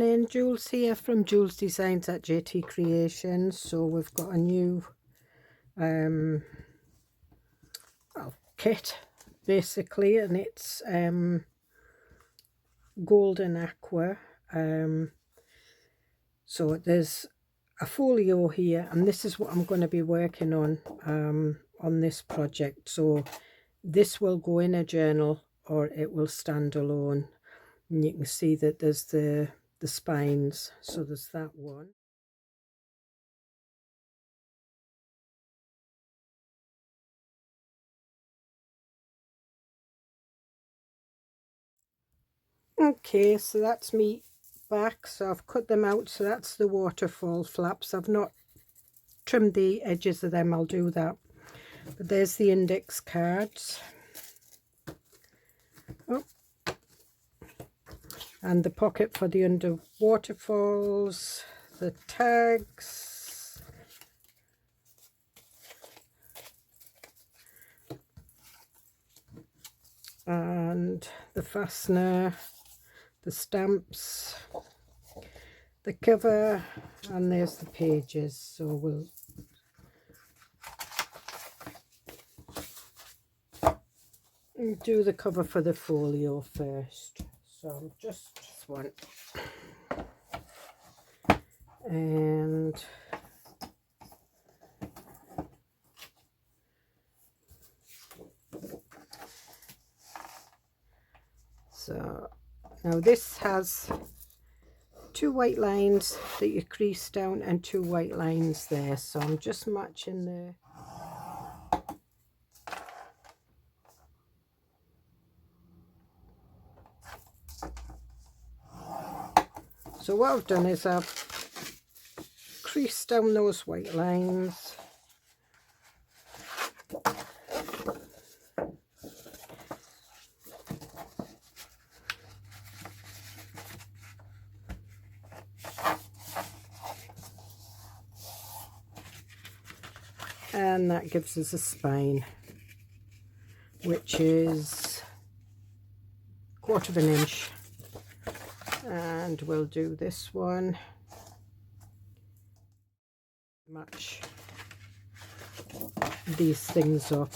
morning, Jules here from Joolsedesigns at JT Creations. So we've got a new kit basically, and it's golden aqua. So there's a folio here, and this is what I'm going to be working on this project. So this will go in a journal or it will stand alone. And you can see that there's the spines, so there's that one. Okay, so that's me back. So I've cut them out. So that's the waterfall flaps. I've not trimmed the edges of them. I'll do that. But there's the index cards. Oh. And the pocket for the under waterfalls, the tags, and the fastener, the stamps, the cover, and there's the pages. So we'll do the cover for the folio first. So just this one, and so now this has 2 white lines that you crease down and 2 white lines there. So I'm just matching the So what I've done is I've creased down those white lines, and that gives us a spine, which is 1/4 of an inch. And we'll do this one, match these things up.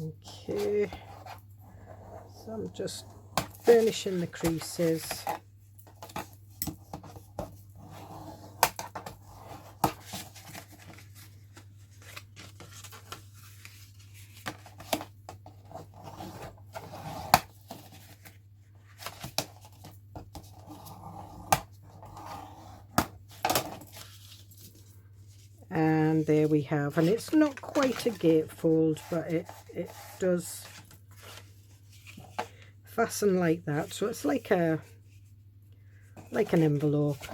Okay, so I'm just finishing the creases. And there we have, and it's not quite a gatefold, but it does fasten like that, so it's like an envelope.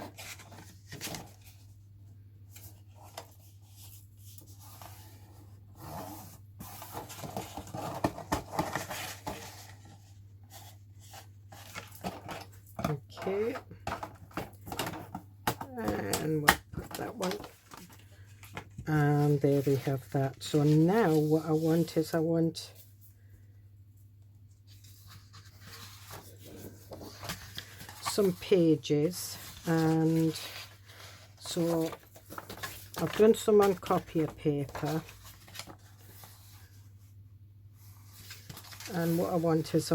Okay, and we'll put that one. And there we have that. So now what I want is I want some pages, and so I've done some on copier paper, and what I want is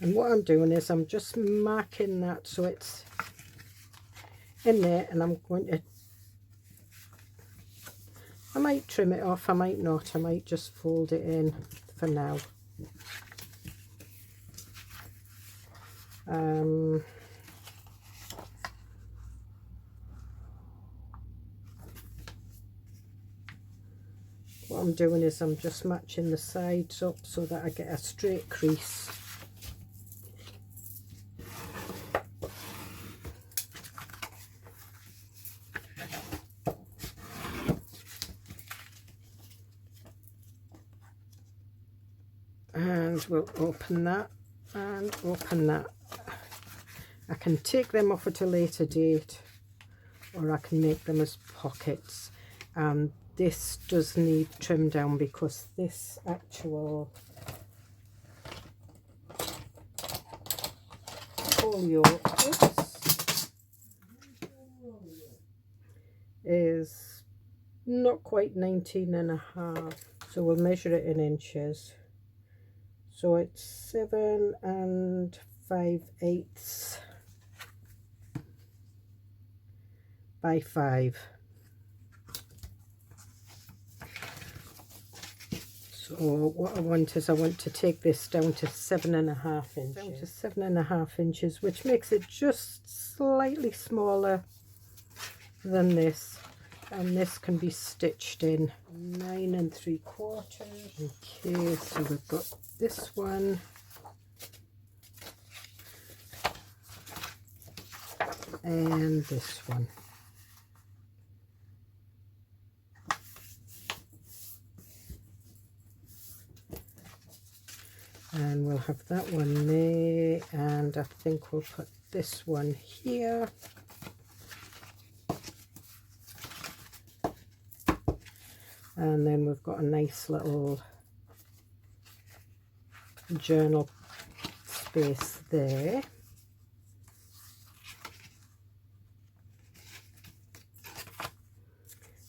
and what I'm doing is I'm just marking that so it's in there, and I'm going to, I might trim it off, I might not, I might just fold it in for now. What I'm doing is I'm just matching the sides up so that I get a straight crease. And we'll open that and open that. I can take them off at a later date, or I can make them as pockets. This does need trim down because this actual folio is not quite 19.5, so we'll measure it in inches. So it's 7 5/8 by 5. So what I want is I want to take this down to 7.5 inches. Down to 7.5 inches, which makes it just slightly smaller than this. And this can be stitched in 9 3/4. Okay, so we've got this one. And this one. And we'll have that one there, and I think we'll put this one here. And then we've got a nice little journal space there.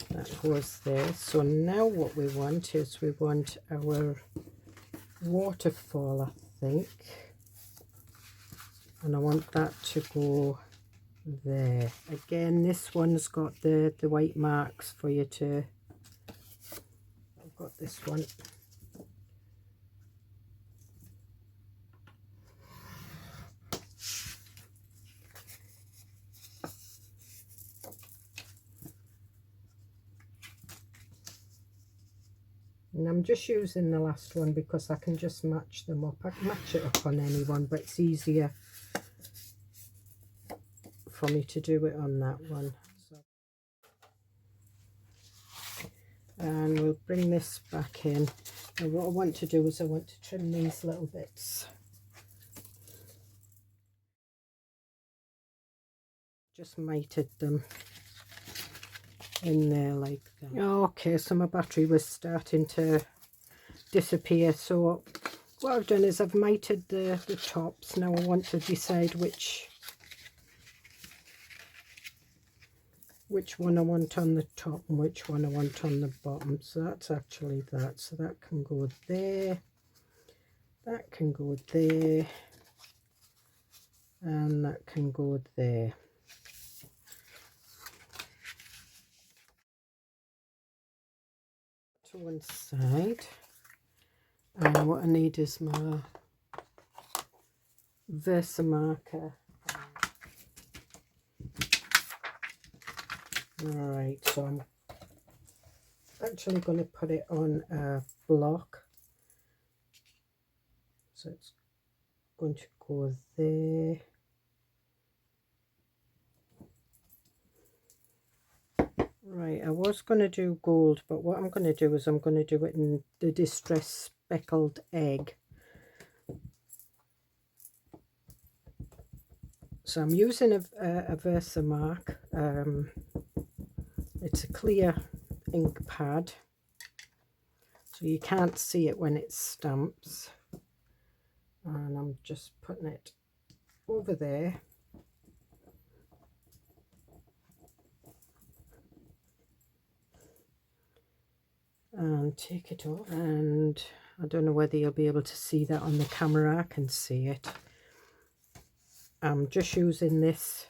That goes there. So now what we want is we want our waterfall, I think, and I want that to go there. Again, this one's got the white marks for you to, I've got this one. And I'm just using the last one because I can just match them up. I can match it up on any one, but it's easier for me to do it on that one. So, and we'll bring this back in. And what I want to do is I want to trim these little bits. Just mited them in there like that. Okay, so my battery was starting to disappear, so what I've done is I've mited the tops. Now I want to decide which one I want on the top and which one I want on the bottom. So that's actually that, so that can go there, that can go there, and that can go there. To one side, and what I need is my Versamarker. Alright, so I'm actually going to put it on a block, so it's going to go there. Right, I was going to do gold, but what I'm going to do is I'm going to do it in the Distress Speckled Egg. So I'm using a Versamark. It's a clear ink pad, so you can't see it when it stamps. And I'm just putting it over there. And take it off, and I don't know whether you'll be able to see that on the camera. I can see it. I'm just using this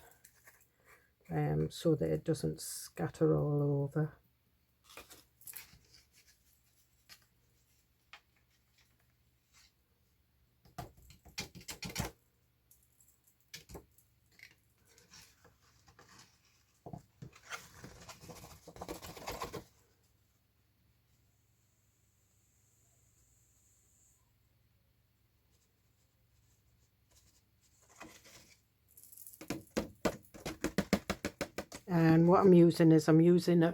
so that it doesn't scatter all over. And what I'm using is I'm using a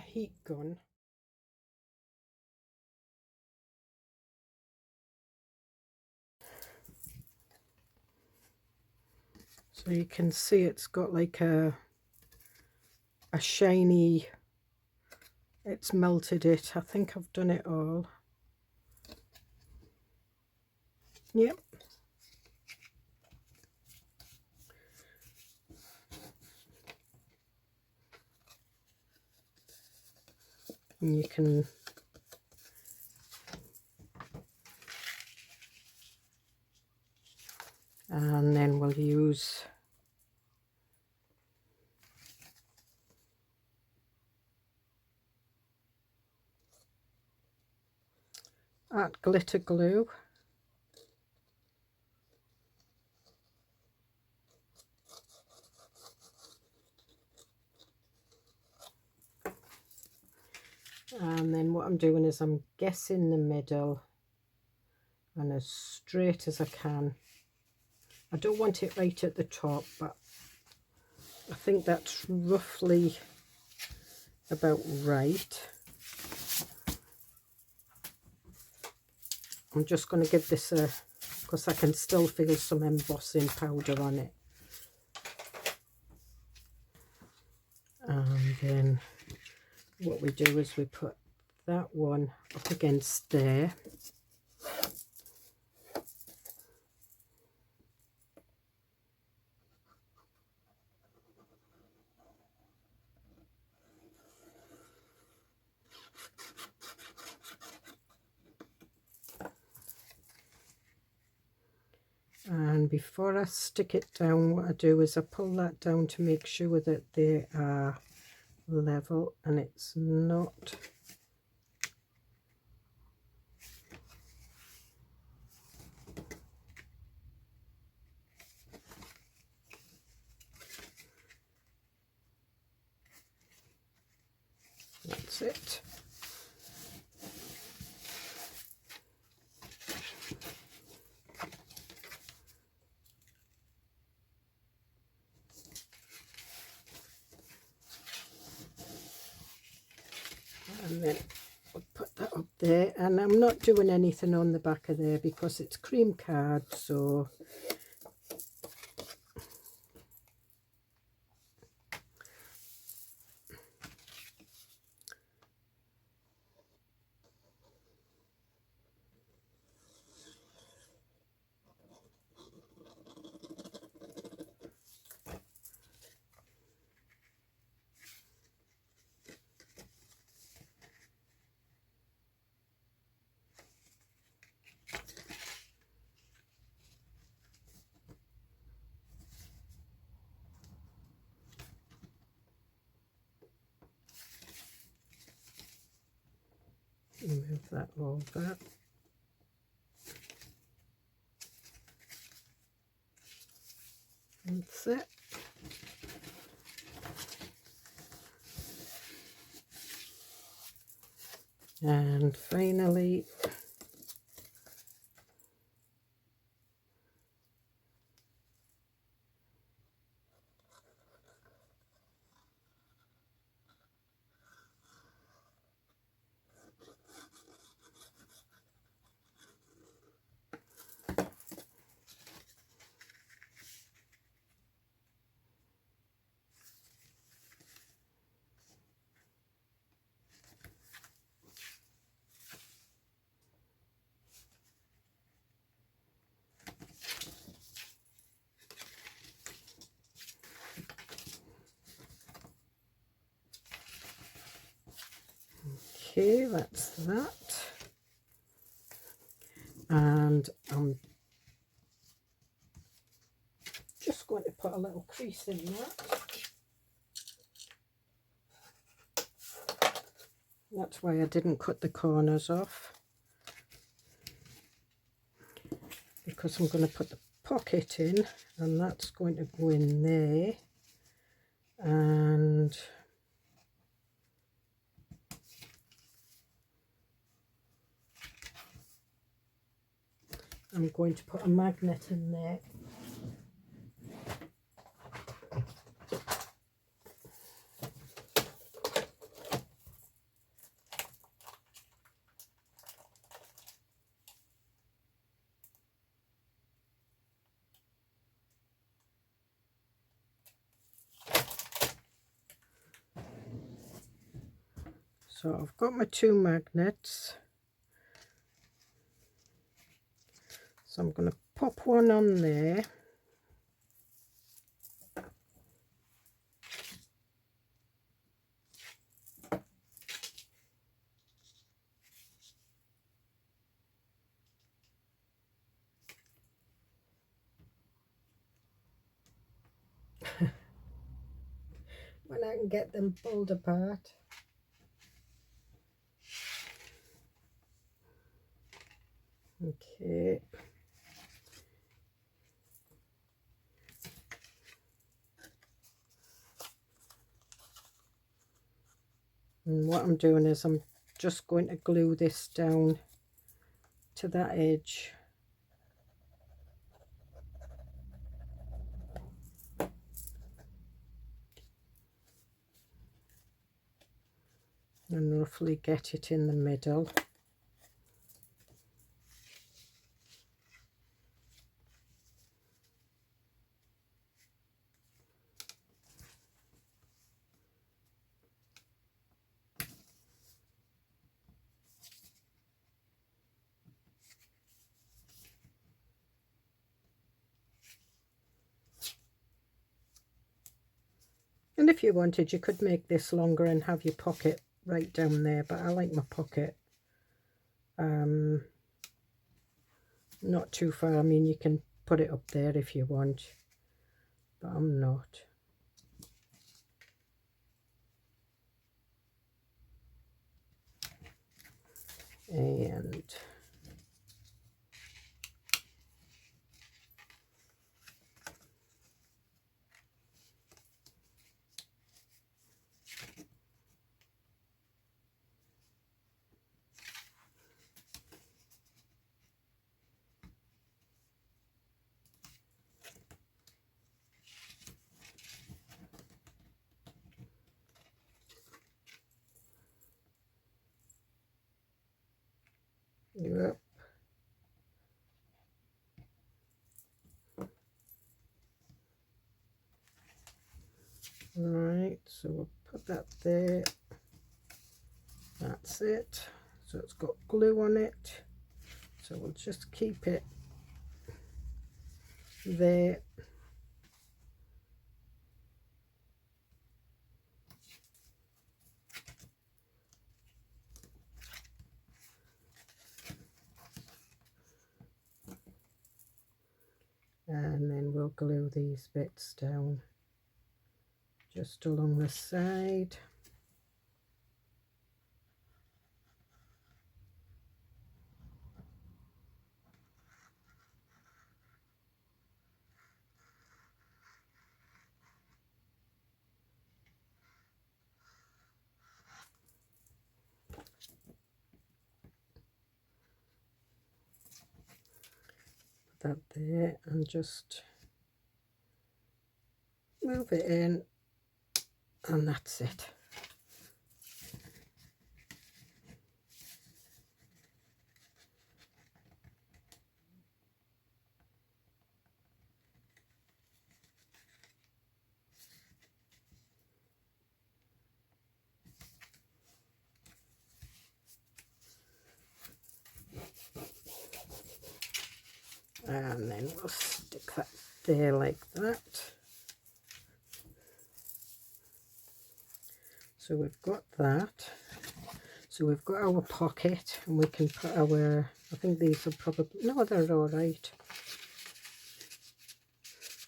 heat gun. So you can see it's got like a shiny, it's melted it. I think I've done it all. Yep. And you can and then we'll use that glitter glue. And then what I'm doing is I'm guessing the middle and as straight as I can. I don't want it right at the top, but I think that's roughly about right. I'm just going to give this a, because I can still feel some embossing powder on it. And then what we do is we put that one up against there. And before I stick it down, what I do is I pull that down to make sure that they are level and it's not. That's it. And then I'll put that up there, and I'm not doing anything on the back of there because it's cream card, so move that over. That's it. And finally, okay, that's that. And I'm just going to put a little crease in that. That's why I didn't cut the corners off, because I'm going to put the pocket in, and that's going to go in there. And I'm going to put a magnet in there. So I've got my 2 magnets. So I'm going to pop one on there. When I can get them pulled apart. Okay. And what I'm doing is I'm just going to glue this down to that edge. And roughly get it in the middle. And if you wanted, you could make this longer and have your pocket right down there, but I like my pocket not too far. I mean, you can put it up there if you want, but I'm not. And yep. Right, so we'll put that there. That's it. So it's got glue on it. So we'll just keep it there. And then we'll glue these bits down just along the side. Put that there and just move it in, and that's it. And then we'll stick that there like that. So we've got that. So we've got our pocket, and we can put our, I think these are probably, no, they're all right.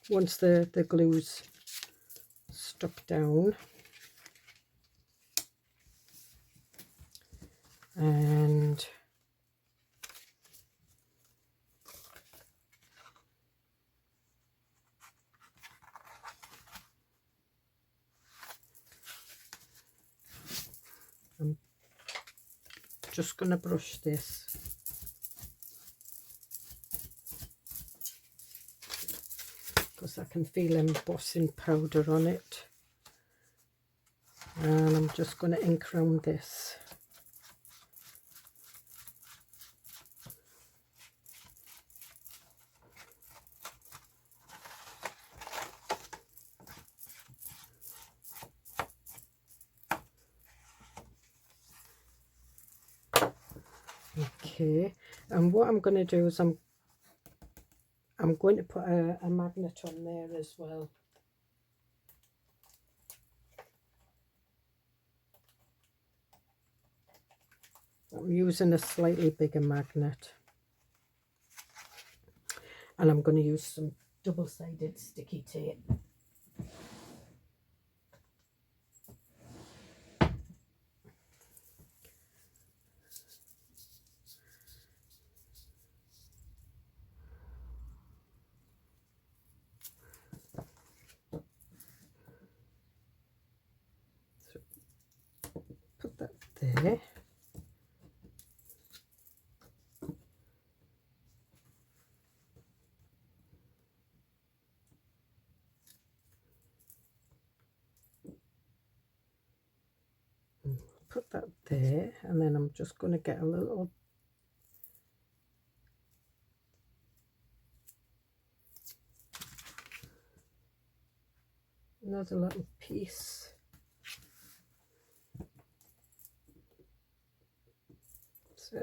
Once the glue's stuck down. And I'm just going to brush this. Because I can feel embossing powder on it. And I'm just going to ink around this. Okay, and what I'm going to do is I'm going to put a magnet on there as well. I'm using a slightly bigger magnet, and I'm going to use some double-sided sticky tape. So put that there. Put that there, and then I'm just going to get another little piece. So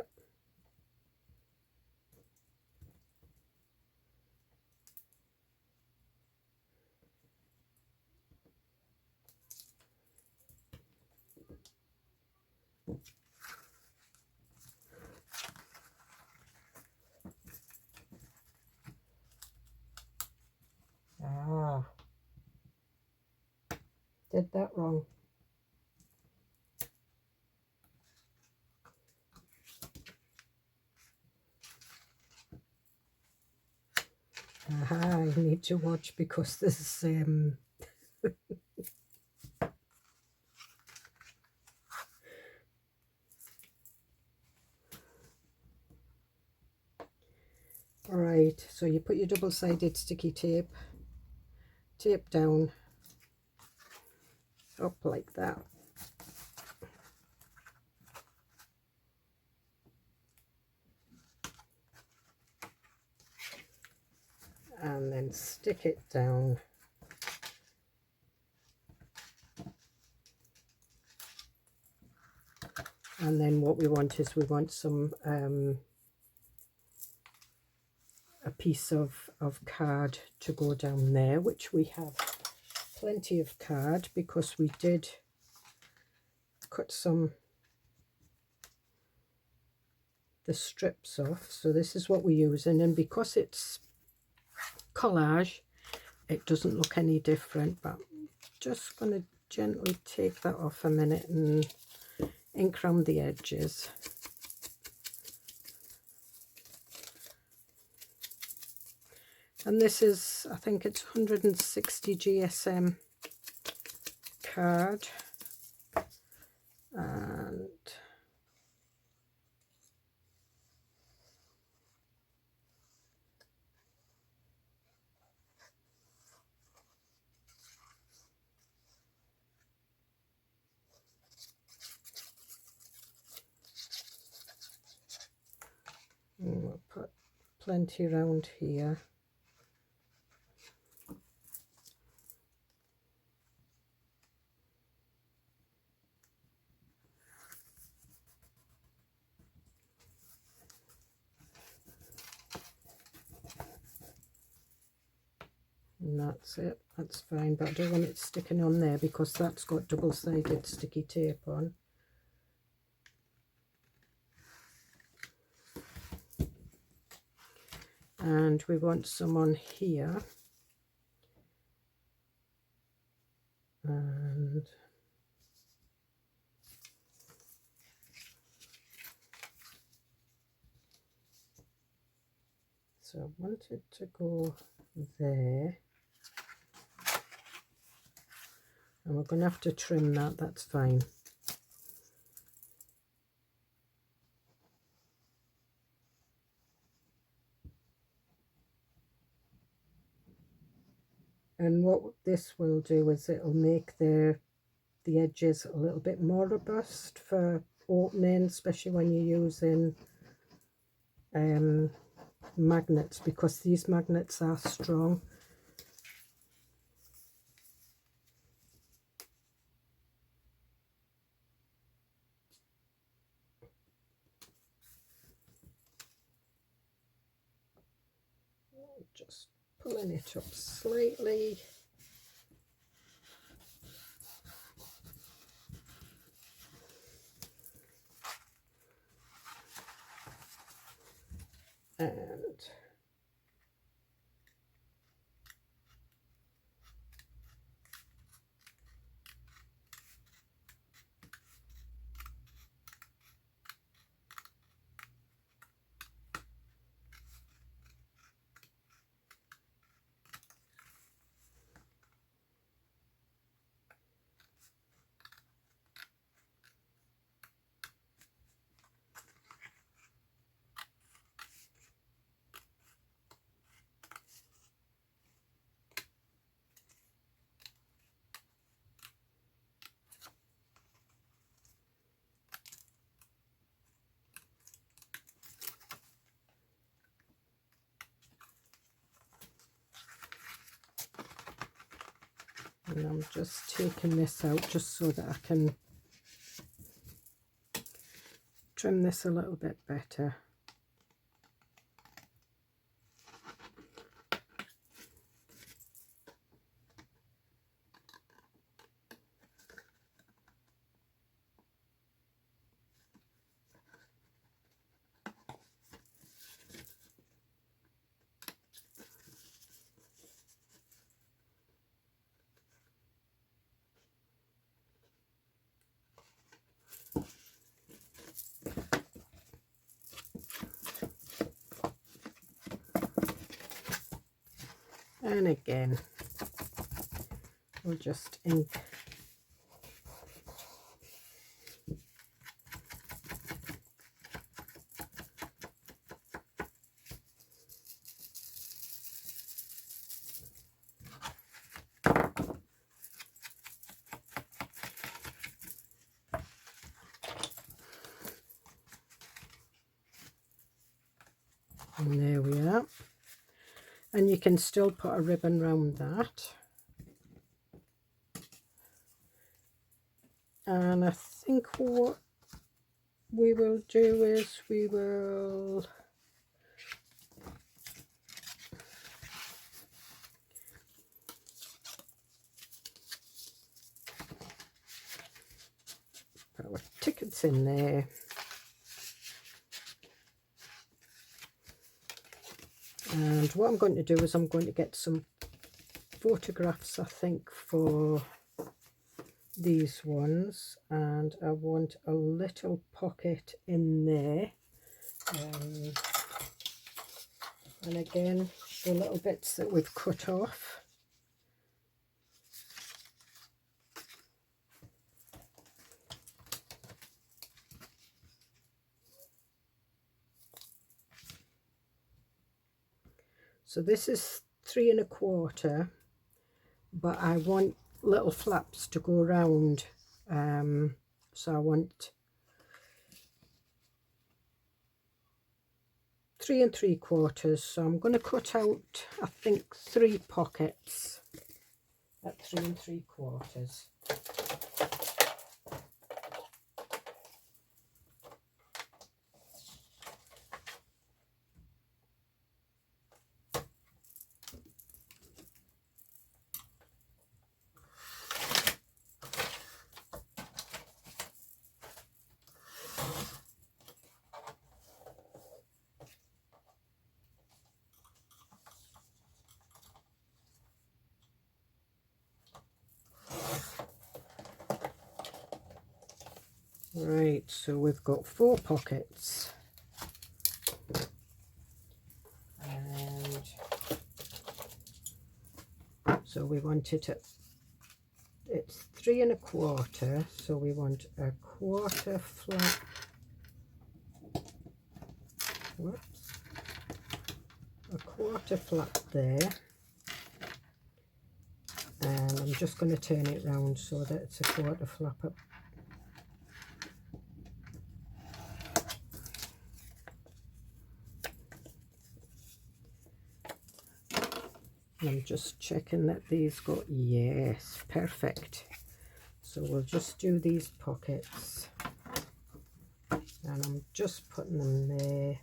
did that wrong. I need to watch because this right, so you put your double-sided sticky tape down up like that, and then stick it down, and then what we want is we want some a piece of card to go down there, which we have plenty of card because we did cut the strips off. So this is what we're using, and because it's collage it doesn't look any different, but I'm just going to gently take that off a minute and ink around the edges. And this is, I think it's 160 GSM card, and we'll put plenty around here. And that's it, that's fine, but I don't want it sticking on there because that's got double-sided sticky tape on. And we want some on here, and so I want it to go there, and we're going to have to trim that, that's fine. And what this will do is it'll make the edges a little bit more robust for opening, especially when you're using magnets, because these magnets are strong. just pulling it up slightly. And I'm just taking this out just so that I can trim this a little bit better. And again, we'll just ink. And there we are. And you can still put a ribbon round that. And I think what we will do is we will put our tickets in there. And what I'm going to do is I'm going to get some photographs, I think, for these ones, and I want a little pocket in there, and again the little bits that we've cut off. So this is 3 1/4, but I want little flaps to go around, so I want 3 3/4. So I'm going to cut out, I think, 3 pockets at 3 3/4. Right, so we've got 4 pockets, and so we wanted it, it's 3 1/4, so we want a 1/4 flap, whoops, a 1/4 flap there, and I'm just going to turn it round so that it's a 1/4 flap up. I'm just checking that these got, yes, perfect. So we'll just do these pockets, and I'm just putting them there.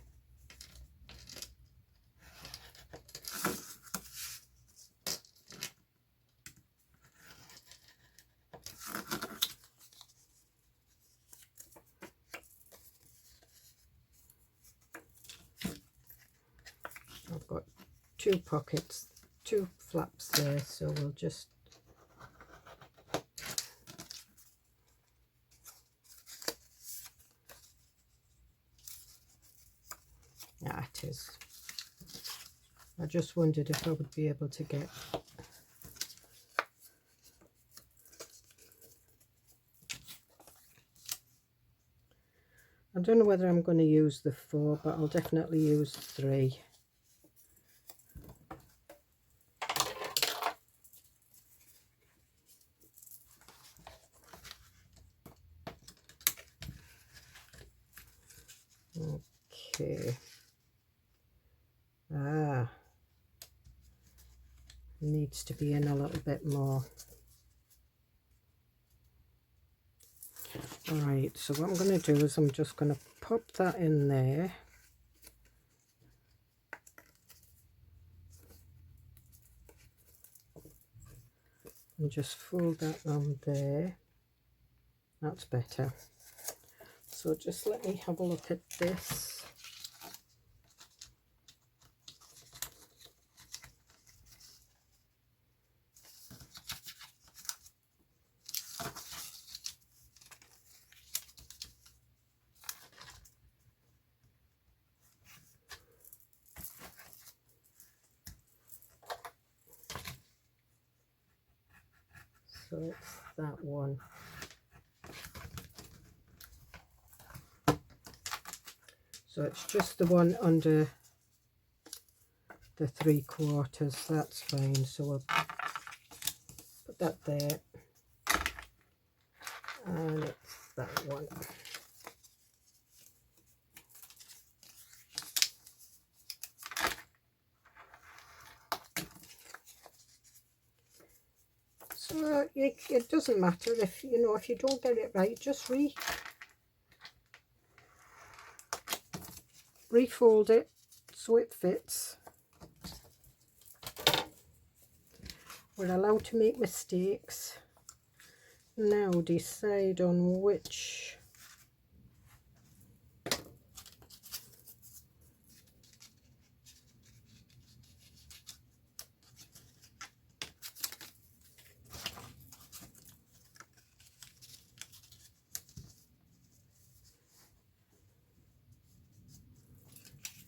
two pockets, two flaps there, so we'll just it is. I just wondered if I would be able to get I don't know whether I'm going to use the 4, but I'll definitely use 3. Okay. Needs to be in a little bit more. Alright, so what I'm going to do is I'm just going to pop that in there. And just fold that on there. That's better. So just let me have a look at this. So it's that one. So it's just the one under the 3/4, that's fine. So we'll put that there. And it's that one. So it doesn't matter if if you don't get it right, just refold it so it fits. We're allowed to make mistakes. Now decide on which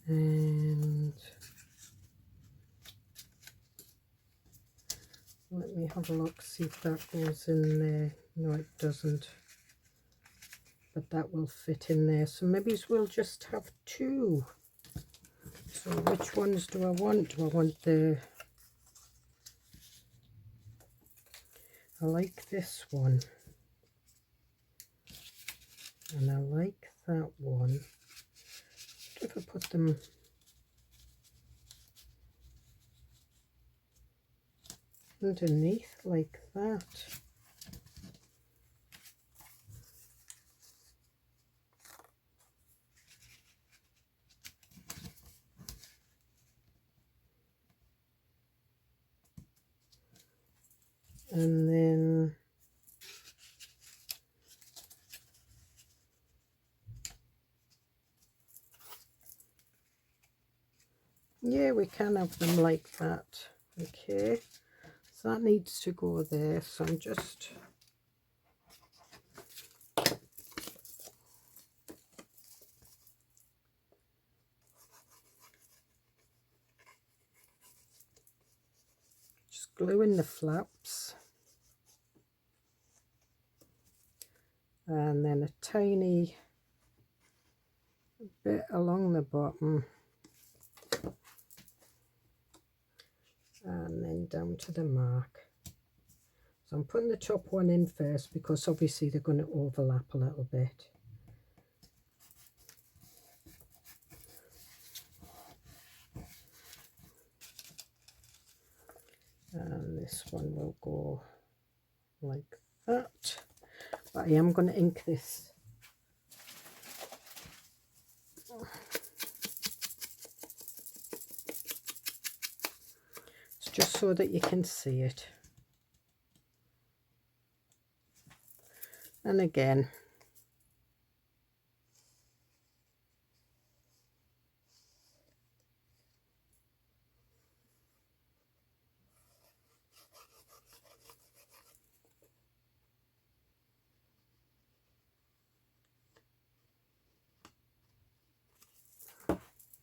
and let me have a look, see if that goes in there. No, it doesn't, but that will fit in there. So maybe we'll just have 2. So which ones do I want? Do I want I like this one, and I like that one. If I put them underneath like that. And then yeah, we can have them like that. Okay, so that needs to go there. So I'm just gluing the flaps, and then a tiny bit along the bottom, and then down to the mark. So I'm putting the top one in first because obviously they're going to overlap a little bit. And this one will go like that. But I am going to ink this. It's just so that you can see it. And again,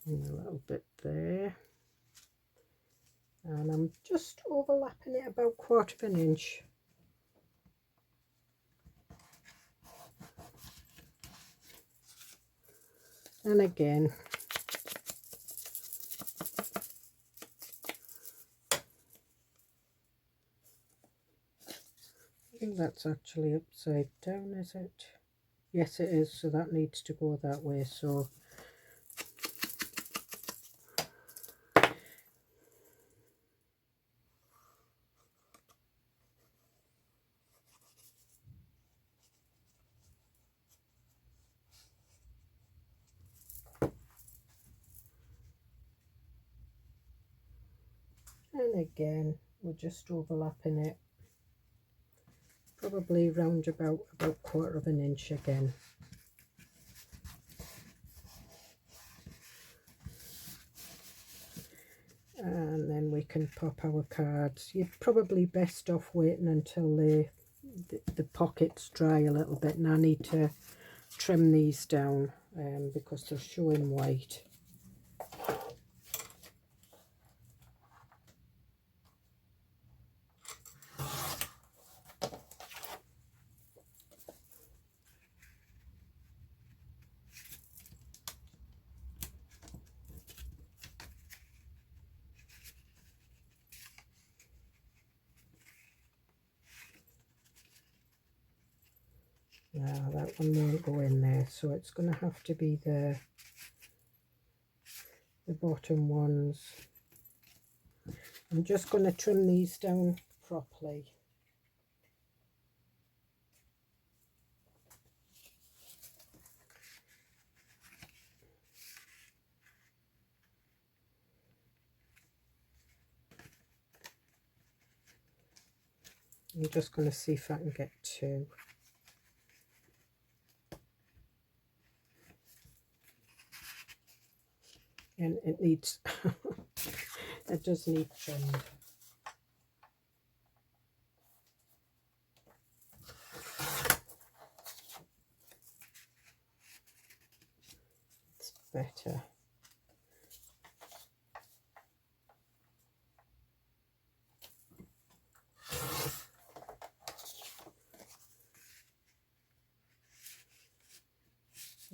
and a little bit there, and I'm just overlapping it about 1/4 of an inch. And again, I think that's actually upside down, is it? Yes, it is, so that needs to go that way. So and again, we're just overlapping it, probably round about 1/4 of an inch again. And then we can pop our cards. You're probably best off waiting until the pockets dry a little bit, and I need to trim these down because they're showing white. Now that one won't go in there, so it's going to have to be the bottom ones. I'm just going to trim these down properly. I'm just going to see if I can get 2. And it needs, it does need trimmed. It's better.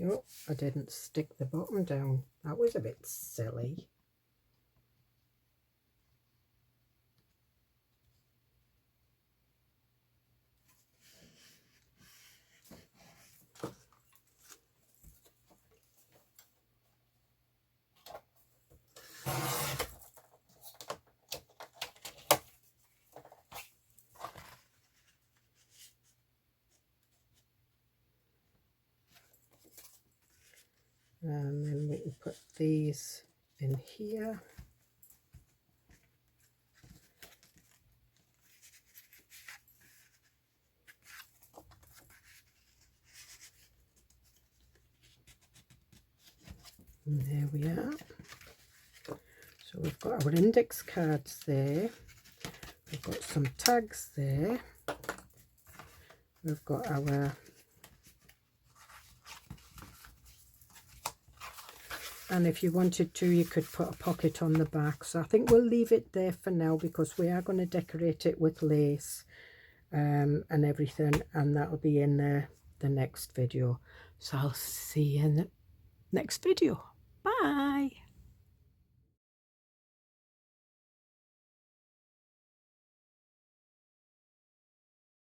Oh, I didn't stick the bottom down. That was a bit silly. And then we can put these in here. And there we are. So we've got our index cards there. We've got some tags there. We've got our and if you wanted to, you could put a pocket on the back. So I think we'll leave it there for now because we are going to decorate it with lace and everything, and that'll be in the next video. So I'll see you in the next video. Bye.